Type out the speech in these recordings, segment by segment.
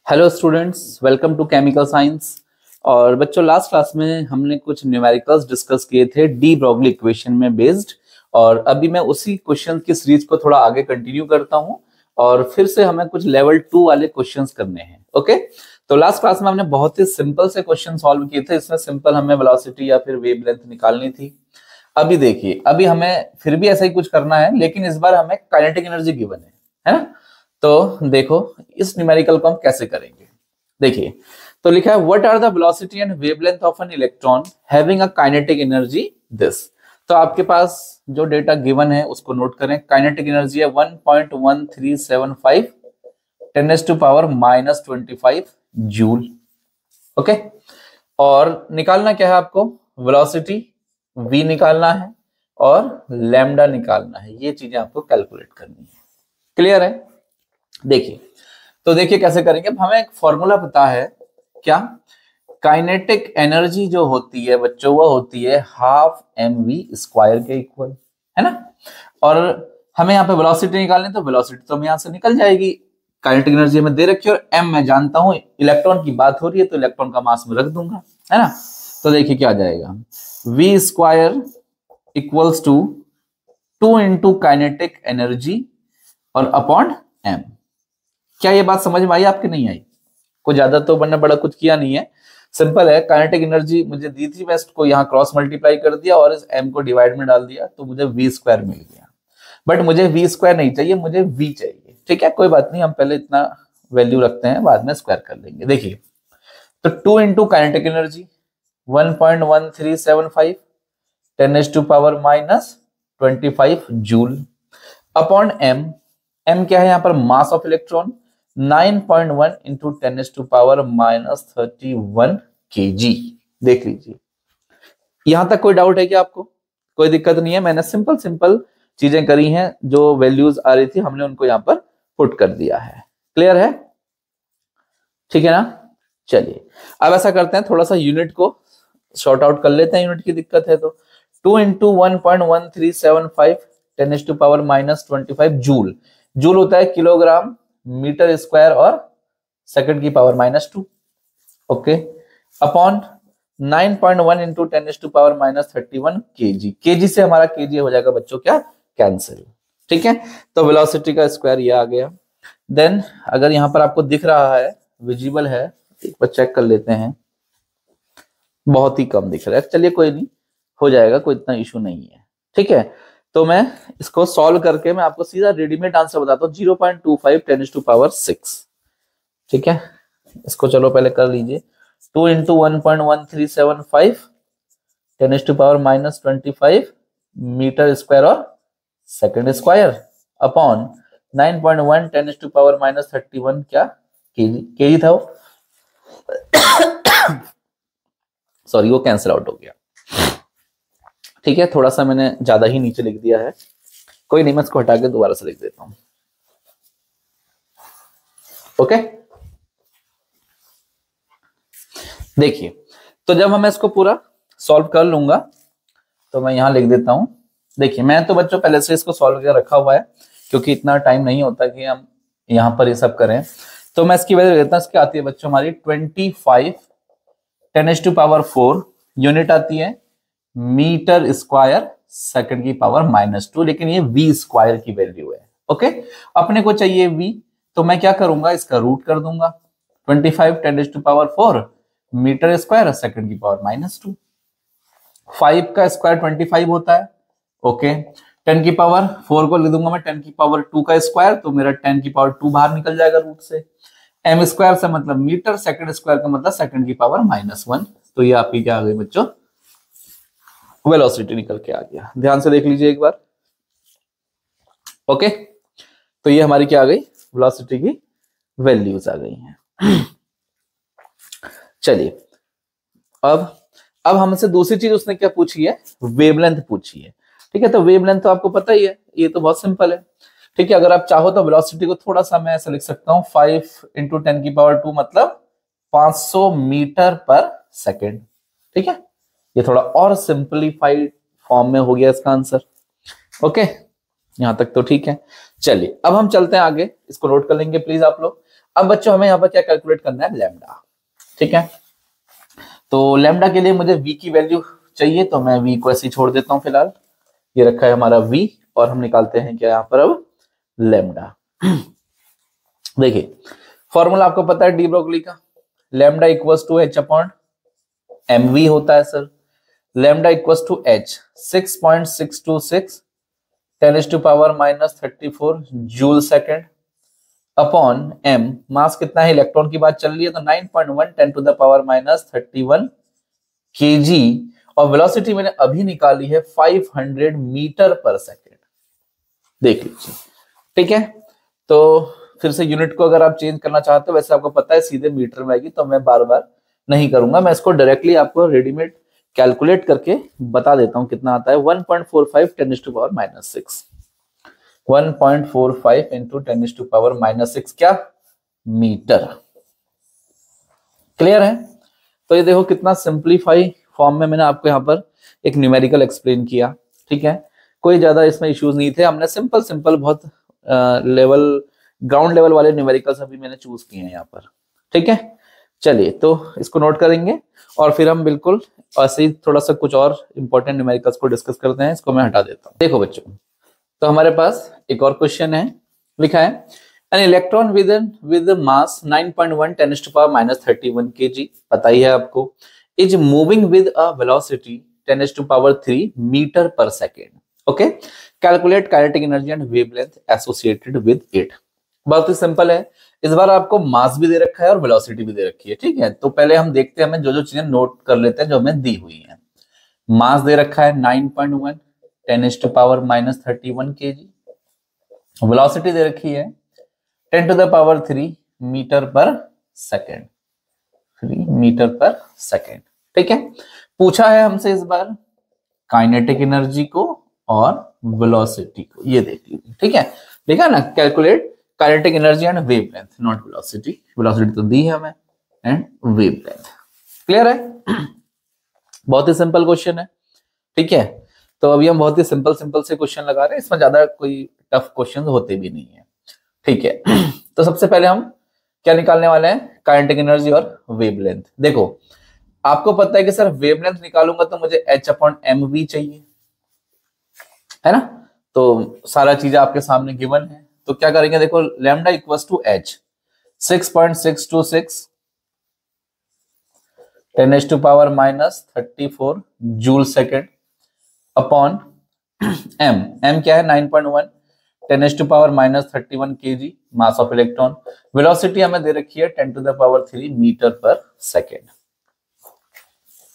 Hello students, welcome to chemical science. और बच्चों, last class में हमने कुछ न्यूमेरिकल्स डिस्कस किए थे डी ब्रॉगली इक्वेशन में बेस्ड, और अभी मैं उसी क्वेश्चन की सीरीज को थोड़ा आगे कंटिन्यू करता हूं और फिर से हमें कुछ लेवल 2 वाले क्वेश्चंस करने हैं। ओके, तो लास्ट क्लास में हमने बहुत ही सिंपल से क्वेश्चन सॉल्व किए थे। इसमें सिंपल हमें वेलोसिटी या फिर वेवलेंथ निकालनी थी। अभी देखिए, अभी हमें फिर भी ऐसा ही कुछ करना है, लेकिन इस बार हमें काइनेटिक एनर्जी गिवन है ना। तो देखो इस न्यूमेरिकल को हम कैसे करेंगे। देखिए, तो लिखा है what are the velocity and wavelength of an electron having a kinetic energy this. तो आपके पास जो डेटा गिवन है उसको नोट करें। काइनेटिक एनर्जी है 1.1375 10⁻⁻25 जूल। ओके, और निकालना क्या है आपको? वेलोसिटी v निकालना है और लैम्डा निकालना है। ये चीजें आपको कैलकुलेट करनी है। क्लियर है? देखिए, तो देखिए कैसे करेंगे। हमें एक फॉर्मूला पता है क्या? काइनेटिक एनर्जी जो होती है बच्चों, वो होती है हाफ mv² के इक्वल, है ना। और हमें यहाँ पे वेलोसिटी निकालनी, तो वेलोसिटी तो हम यहाँ से निकल जाएगी। काइनेटिक एनर्जी हमें दे रखी है और m मैं जानता हूं, इलेक्ट्रॉन की बात हो रही है तो इलेक्ट्रॉन का मास में रख दूंगा, है ना। तो देखिए क्या आ जाएगा, v² equals to 2 into kinetic energy और अपॉन m। क्या ये बात समझ में आई आपके? नहीं आई? कोई ज्यादा तो बनना बड़ा कुछ किया नहीं है, सिंपल है। काइनेटिक एनर्जी मुझे दी थी, मैं इसको यहाँ क्रॉस मल्टीप्लाई कर दिया और इस m को डिवाइड में डाल दिया, तो मुझे v² मिल गया। बट मुझे v² नहीं चाहिए, मुझे v चाहिए। ठीक है, कोई बात नहीं, हम पहले इतना वैल्यू रखते हैं, बाद में स्क्वायर कर लेंगे। देखिए, तो 2 into kinetic energy 1.1375 10⁻⁻25 joule upon m क्या है यहाँ पर? मास ऑफ इलेक्ट्रॉन 9.1 इंटू 10⁻⁻31 kg। देख लीजिए, यहां तक कोई डाउट है क्या आपको? कोई दिक्कत नहीं है। मैंने सिंपल सिंपल चीजें करी हैं, जो वैल्यूज आ रही थी हमने उनको यहाँ पर पुट कर दिया है। क्लियर है? ठीक है ना। चलिए, अब ऐसा करते हैं, थोड़ा सा यूनिट को शॉर्ट आउट कर लेते हैं। यूनिट की दिक्कत है तो 2 इंटू 1.1375 10⁻⁻25 जूल। जूल होता है किलोग्राम मीटर स्क्वायर और सेकंड की power -2। Okay, upon 9.1 into 10⁻⁻31 kg। kg से हमारा kg हो जाएगा बच्चों क्या? कैंसिल। ठीक है, तो वेलोसिटी का स्क्वायर ये आ गया। देन अगर यहां पर आपको दिख रहा है, विजिबल है, एक बार चेक कर लेते हैं। बहुत ही कम दिख रहा है, चलिए कोई नहीं, हो जाएगा, कोई इतना इशू नहीं है। ठीक है, तो मैं इसको सॉल्व करके मैं आपको सीधा रेडीमेड आंसर बताता हूँ, 0.25 10⁻6। ठीक है, इसको चलो पहले कर लीजिए। 2 इंटू 1.1375 10⁻⁻25 मीटर स्क्वायर और सेकंड स्क्वायर अपॉन 9.1 10⁻⁻31 क्या? केजी था वो, सॉरी, वो कैंसिल आउट हो गया। ठीक है, थोड़ा सा मैंने ज्यादा ही नीचे लिख दिया है, कोई नहीं, मैं इसको हटा के दोबारा से लिख देता हूं। ओके, देखिए, तो जब मैं इसको पूरा सॉल्व कर लूंगा तो मैं यहां लिख देता हूं। देखिए, मैं तो बच्चों पहले से इसको सॉल्व करके रखा हुआ है, क्योंकि इतना टाइम नहीं होता कि हम यहां पर ये सब करें। तो मैं इसकी वजह देता हूं, इसकी आती है बच्चों हमारी 25 10⁻⁴ यूनिट आती है मीटर स्क्वायर सेकंड की पावर -2, लेकिन ये v² की वैल्यू है। ओके, अपने को चाहिए v, तो मैं क्या करूंगा, इसका रूट कर दूंगा। 25 10⁻⁴ मीटर स्क्वायर सेकंड की पावर -2। 5 का स्क्वायर 25 होता है। ओके, 10⁻⁴ को लिख दूंगा मैं 10⁻2 का स्क्वायर, तो मेरा 10⁻2 बाहर निकल जाएगा रूट से। m² से मतलब मीटर, सेकंड स्क्वायर का मतलब सेकंड की पावर -1। तो ये आपकी क्या आ गई बच्चों? वेलोसिटी निकल के आ गया। ध्यान से देख लीजिए एक बार। ओके, तो ये हमारी क्या आ गई? वेलोसिटी की वैल्यूज आ गई हैं। चलिए, अब हमसे दूसरी चीज उसने क्या पूछी है? वेवलेंथ पूछी है। ठीक है, तो वेवलेंथ तो आपको पता ही है, ये तो बहुत सिंपल है। ठीक है, अगर आप चाहो तो वेलोसिटी को थोड़ा सा मैं ऐसा लिख सकता हूं, 5 इंटू 10⁻2 मतलब 500 मीटर पर सेकेंड। ठीक है, ये थोड़ा और सिंपलीफाइड फॉर्म में हो गया इसका आंसर। ओके, यहां तक तो ठीक है। चलिए, अब हम चलते हैं आगे, इसको नोट कर लेंगे प्लीज आप लोग। अब बच्चों हमें यहाँ पर क्या कैलकुलेट करना है, लैम्डा। ठीक है, तो लैम्डा के लिए मुझे v की वैल्यू चाहिए, तो मैं v को ऐसे ही छोड़ देता हूँ फिलहाल। ये रखा है हमारा v, और हम निकालते हैं क्या यहाँ पर अब, लैम्डा। देखिए फॉर्मूला आपको पता है डी ब्रोगली का, lambda equals to h upon mv होता है sir. Lambda equals to h 6.626 10⁻⁻34 joule second upon m, mass कितना है, इलेक्ट्रॉन की बात चल रही है तो 9.1 10⁻⁻31 kg, और वेलोसिटी मैंने अभी निकाली है 500 मीटर पर सेकेंड। देख लीजिए, ठीक है। तो फिर से यूनिट को अगर आप चेंज करना चाहते हो, वैसे आपको पता है सीधे मीटर में आएगी, तो मैं बार बार नहीं करूंगा, मैं इसको डायरेक्टली आपको रेडीमेड कैलकुलेट करके बता देता हूं कितना आता है। 1.45 10⁻⁻6 1.45 इंटू 10⁻⁻6 क्या, मीटर। क्लियर है। तो ये देखो कितना सिंप्लीफाई फॉर्म में मैंने आपको यहाँ पर एक न्यूमेरिकल एक्सप्लेन किया। ठीक है, कोई ज्यादा इसमें इश्यूज नहीं थे, हमने सिंपल बहुत लेवल ग्राउंड लेवल वाले न्यूमेरिकल्स अभी मैंने चूज किए हैं यहाँ पर। ठीक है, चलिए तो इसको नोट करेंगे और फिर हम बिल्कुल ऐसे ही थोड़ा सा कुछ और इंपॉर्टेंट न्यूमेरिकल्स को डिस्कस करते हैं। इसको मैं हटा देता हूँ। देखो बच्चों, तो हमारे पास एक और क्वेश्चन है, लिखा है an electron with mass 9.1 10⁻⁻31 kg, पता ही है आपको, is moving with a velocity 10⁻³ metre per second. Okay, calculate kinetic energy and wavelength associated with it. बहुत ही सिंपल है, इस बार आपको मास भी दे रखा है और वेलोसिटी भी दे रखी है। ठीक है, तो पहले हम देखते हैं, हमें जो जो चीजें नोट कर लेते हैं जो हमें दी हुई है। मास दे रखा है 9.1 10⁻⁻31 kg, वेलोसिटी दे रखी है 10⁻³ metre per second, 3 metre per second. ठीक है, पूछा है हमसे इस बार काइनेटिक एनर्जी को और वेलोसिटी को, ये देख लीजिए। ठीक है, देखा ना, calculate kinetic energy and wavelength, not velocity, velocity तो दी है हमें, एंड वेवलेंथ। क्लियर है। बहुत ही सिंपल क्वेश्चन है। ठीक है, तो अभी हम बहुत ही सिंपल से क्वेश्चन लगा रहे हैं, इसमें ज्यादा कोई टफ क्वेश्चन होते भी नहीं है। ठीक है, तो सबसे पहले हम क्या निकालने वाले हैं, काइनेटिक एनर्जी और वेवलेंथ। देखो आपको पता है कि सर वेवलेंथ निकालूंगा तो मुझे h अपॉन mv चाहिए, है ना, तो सारा चीज आपके सामने गिवन है। तो क्या करेंगे, देखो lambda equals to h 6.626 10⁻⁻34 joule second upon m क्या है 9.1 10⁻⁻31 kg, mass of electron. Velocity हमें दे रखी है 10⁻³ मीटर पर सेकेंड।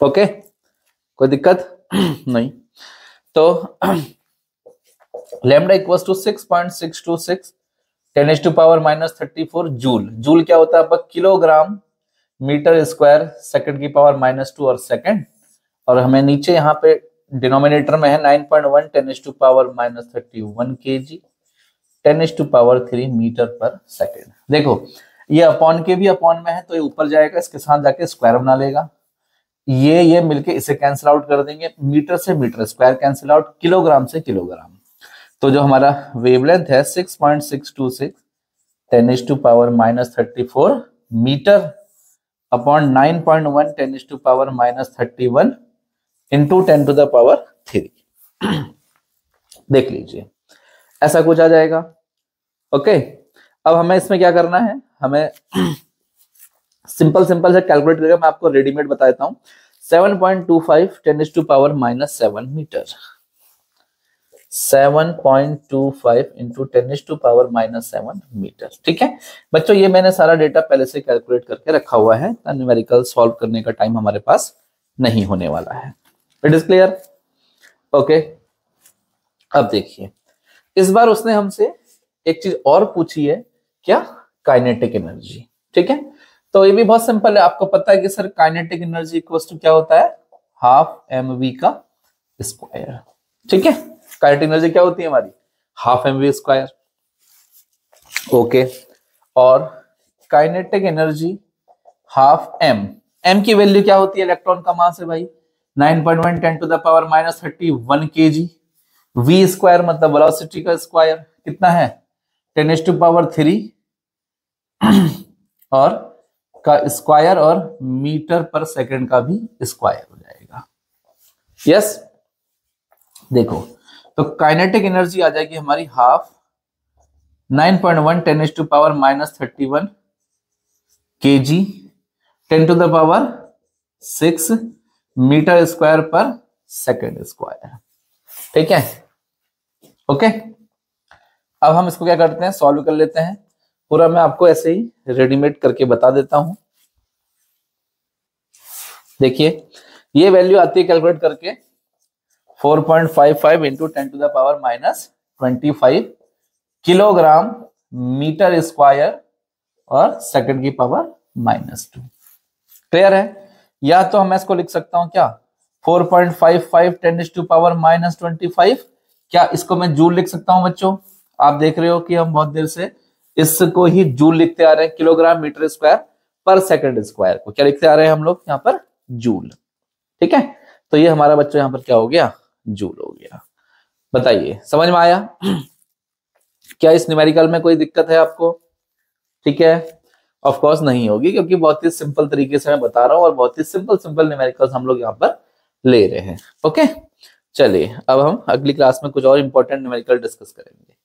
ओके, कोई दिक्कत नहीं। तो lambda equals to 6.626 10⁻⁻34 joule. Joule क्या होता है आपका, किलोग्राम मीटर स्क्वायर सेकंड की पावर -2 और सेकंड, और हमें नीचे यहाँ पे डिनोमिनेटर में है 9.1 10⁻⁻31 kg 10⁻³ मीटर पर सेकेंड। देखो ये अपॉन के भी अपॉन में है, तो ये ऊपर जाएगा, इसके साथ जाके स्क्वायर बना लेगा, ये मिलके इसे कैंसिल आउट कर देंगे, मीटर से metre square cancel out, kilogram से किलोग्राम। तो जो हमारा वेवलेंथ है 6.626 10⁻⁻34 मीटर अपॉन 9.1 10⁻⁻31 इंटू 10⁻3। देख लीजिए ऐसा कुछ आ जाएगा। ओके, अब हमें इसमें क्या करना है, हमें सिंपल से कैलकुलेट करके मैं आपको रेडीमेड बता देता हूं। 7.25 10⁻⁻7 मीटर, 7.25 इंटू 10⁻�7 मीटर। ठीक है बच्चों, ये मैंने सारा डेटा पहले से कैलकुलेट करके रखा हुआ है, न्यूमेरिकल सॉल्व करने का टाइम हमारे पास नहीं होने वाला है। It is clear. ओके, अब देखिए इस बार उसने हमसे एक चीज और पूछी है, क्या, काइनेटिक एनर्जी। ठीक है, तो ये भी बहुत सिंपल है, आपको पता है कि sir kinetic energy equal to क्या होता है, हाफ mv का स्क्वायर। ठीक है, काइनेटिक एनर्जी क्या होती है हमारी, हाफ mv स्क्वायर। ओके, और काइनेटिक एनर्जी हाफ m की वैल्यू क्या होती है, इलेक्ट्रॉन का मास है भाई 9.1 10⁻⁻31 kg, v स्क्वायर मतलब वेलोसिटी का स्क्वायर कितना है 10⁻³ और का स्क्वायर और मीटर पर सेकंड का भी स्क्वायर हो जाएगा। यस, देखो तो काइनेटिक एनर्जी आ जाएगी हमारी हाफ 9.1 10⁻⁻31 kg 10⁻6 मीटर स्क्वायर पर सेकंड स्क्वायर। ठीक है, ओके। अब हम इसको क्या करते हैं, सॉल्व कर लेते हैं। पूरा मैं आपको ऐसे ही रेडीमेड करके बता देता हूं। देखिए ये वैल्यू आती है कैलकुलेट करके 4.55 इंटू 10⁻⁻25 किलोग्राम मीटर स्क्वायर और सेकंड की पावर -2। क्लियर है? या तो मैं इसको लिख सकता हूं क्या 4.55 10⁻⁻25। क्या इसको मैं जूल लिख सकता हूं बच्चों? आप देख रहे हो कि हम बहुत देर से इसको ही जूल लिखते आ रहे हैं, किलोग्राम मीटर स्क्वायर पर सेकंड स्क्वायर को क्या लिखते आ रहे हैं हम लोग यहाँ पर, जूल। ठीक है, तो ये हमारा बच्चों यहाँ पर क्या हो गया, जूल हो गया। बताइए समझ में आया? क्या इस न्यूमेरिकल में कोई दिक्कत है आपको? ठीक है, ऑफ कोर्स नहीं होगी, क्योंकि बहुत ही सिंपल तरीके से मैं बता रहा हूं और बहुत ही सिंपल न्यूमेरिकल्स हम लोग यहाँ पर ले रहे हैं। ओके, चलिए अब हम अगली क्लास में कुछ और इंपॉर्टेंट न्यूमेरिकल डिस्कस करेंगे।